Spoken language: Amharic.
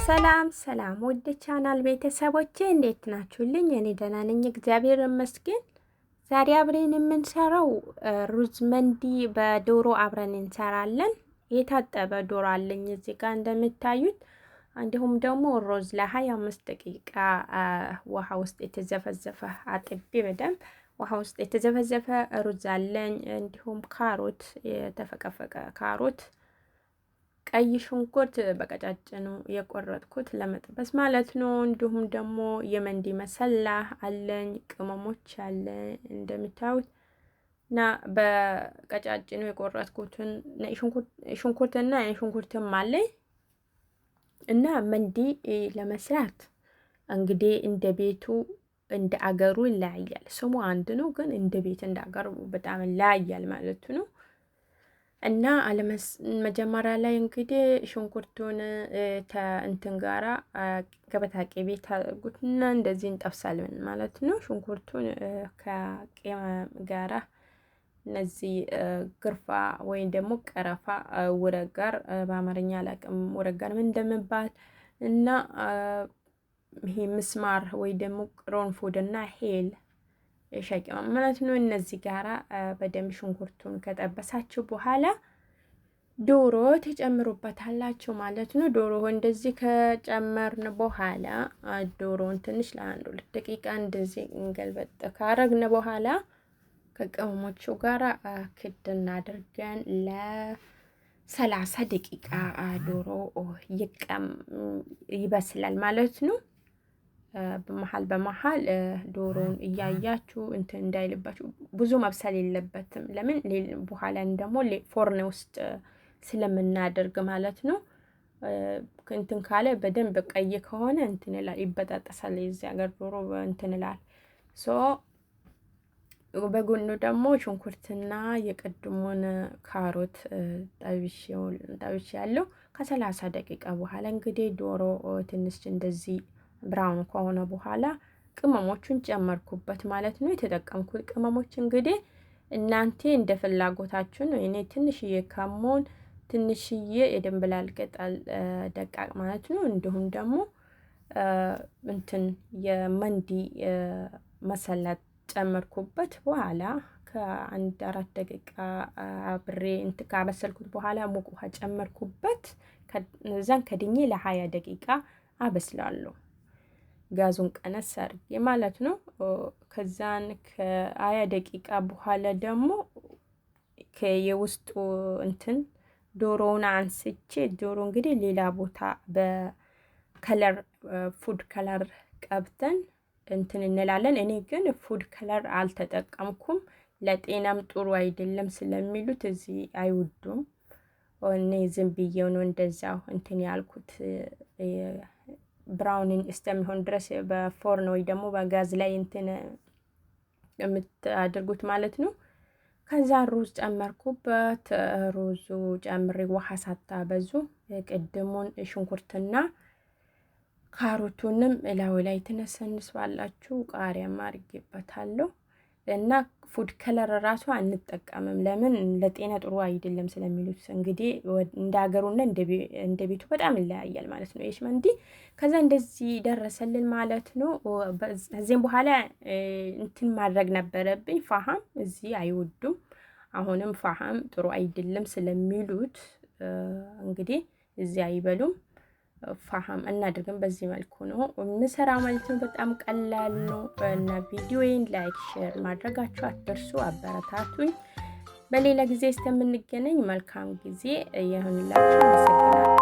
ሰላም ሰላም ውድ ቻናል ቤተሰቦቼ እንዴት ናችሁልኝ? እኔ ደህና ነኝ እግዚአብሔር ይመስገን። ዛሬ አብረን የምንሰራው ሩዝ መንዲ በዶሮ አብረን እንሰራለን። የታጠበ ዶሮ አለኝ እዚህ ጋር እንደምታዩት፣ እንዲሁም ደግሞ ሩዝ ለ25 ደቂቃ ውሃ ውስጥ የተዘፈዘፈ አጥቤ በደንብ ውሃ ውስጥ የተዘፈዘፈ ሩዝ አለኝ። እንዲሁም ካሮት፣ የተፈቀፈቀ ካሮት፣ ቀይ ሽንኩርት በቀጫጭኑ የቆረጥኩት ለመጥበስ ማለት ነው። እንዲሁም ደግሞ የመንዲ መሰላ አለኝ፣ ቅመሞች አለ እንደምታዩት እና በቀጫጭኑ የቆረጥኩትን ሽንኩርትና ሽንኩርትም አለኝ። እና መንዲ ለመስራት እንግዲህ እንደ ቤቱ እንደ አገሩ ይለያያል። ስሙ አንድ ነው፣ ግን እንደ ቤት እንደ አገሩ በጣም ይለያያል ማለት ነው። እና መጀመሪያ ላይ እንግዲህ ሽንኩርቱን እንትን ጋራ ገበታ ቅቤ ታደርጉትና እንደዚህ እንጠብሳለን ማለት ነው። ሽንኩርቱን ከቅመም ጋራ እነዚህ ግርፋ ወይም ደግሞ ቀረፋ ውረግ ጋር በአማርኛ አላውቅም ውረግ ጋር ምን እንደምባል እና ይሄ ምስማር ወይ ደግሞ ቅርንፉድ እና ሄል ሸቂማ ማለት ነው። እነዚህ ጋራ በደንብ ሽንኩርቱን ከጠበሳችሁ በኋላ ዶሮ ተጨምሩበታላችሁ ማለት ነው። ዶሮ እንደዚህ ከጨመርን በኋላ ዶሮውን ትንሽ ለአንድ 2 ደቂቃ እንደዚህ እንገልበጥ ካረግን በኋላ ከቅመሞቹ ጋራ ክድና አድርገን ለ30 ደቂቃ ዶሮ ይበስላል ማለት ነው። በመሃል ዶሮውን እያያችሁ እንትን እንዳይልባችሁ ብዙ መብሰል የለበትም። ለምን በኋላ ደግሞ ፎርን ውስጥ ስለምናደርግ ማለት ነው። እንትን ካለ በደንብ ቀይ ከሆነ እንትን ይላል፣ ይበጣጠሳል። የዚህ ሀገር ዶሮ እንትን ይላል። በጎኑ ደግሞ ሽንኩርትና የቀድሞን ካሮት ጠብሼ ያለው ከ30 ደቂቃ በኋላ እንግዲህ ዶሮ ትንሽ እንደዚህ ብራውን ከሆነ በኋላ ቅመሞቹን ጨመርኩበት ማለት ነው። የተጠቀምኩት ቅመሞች እንግዲህ እናንተ እንደ ፍላጎታችሁ ነው። እኔ ትንሽዬ ከሞን፣ ትንሽዬ የድንብላል ቅጠል ደቃቅ ማለት ነው። እንዲሁም ደግሞ እንትን የመንዲ መሰላት ጨመርኩበት። በኋላ ከ1 4 ደቂቃ አብሬ እንትን ካበሰልኩት በኋላ ሙቅ ውሃ ጨመርኩበት። ከዛን ከድኜ ለ20 ደቂቃ አበስላለሁ። ጋዙን ቀነስ አድርጌ ማለት ነው። ከዛን ከ20 ደቂቃ በኋላ ደግሞ የውስጡ እንትን ዶሮውን አንስቼ ዶሮ እንግዲህ ሌላ ቦታ በከለር ፉድ ከለር ቀብተን እንትን እንላለን። እኔ ግን ፉድ ከለር አልተጠቀምኩም፣ ለጤናም ጥሩ አይደለም ስለሚሉት እዚህ አይወዱም። እኔ ዝም ብዬው ነው እንደዛው እንትን ያልኩት ብራውንን እስከሚሆን ድረስ በፎርን ወይ ደግሞ በጋዝ ላይ እንትን የምታደርጉት ማለት ነው። ከዛ ሩዝ ጨመርኩበት። ሩዙ ጨምሬ ውሃ ሳታበዙ ቅድሙን ሽንኩርትና ካሮቱንም እላው ላይ ትነሰንስባላችሁ። ቃሪያም አድርጌበታለሁ እና ፉድ ከለር ራሱ አንጠቀምም። ለምን ለጤና ጥሩ አይደለም ስለሚሉት እንግዲህ እንደ ሀገሩና እንደ ቤቱ በጣም ይለያያል ማለት ነው። እሺ መንዲ ከዛ እንደዚህ ደረሰልን ማለት ነው። ከዚህም በኋላ እንትን ማድረግ ነበረብኝ። ፋሃም እዚህ አይወዱም። አሁንም ፋሃም ጥሩ አይደለም ስለሚሉት እንግዲህ እዚህ አይበሉም። ፋሃም እናድርግም። በዚህ መልኩ ነው እንሰራ ማለት ነው። በጣም ቀላል ነው እና ቪዲዮዬን ላይክ ሼር ማድረጋችሁ አትርሱ። አበረታቱኝ። በሌላ ጊዜ እስከምንገናኝ መልካም ጊዜ ይሁንላችሁ።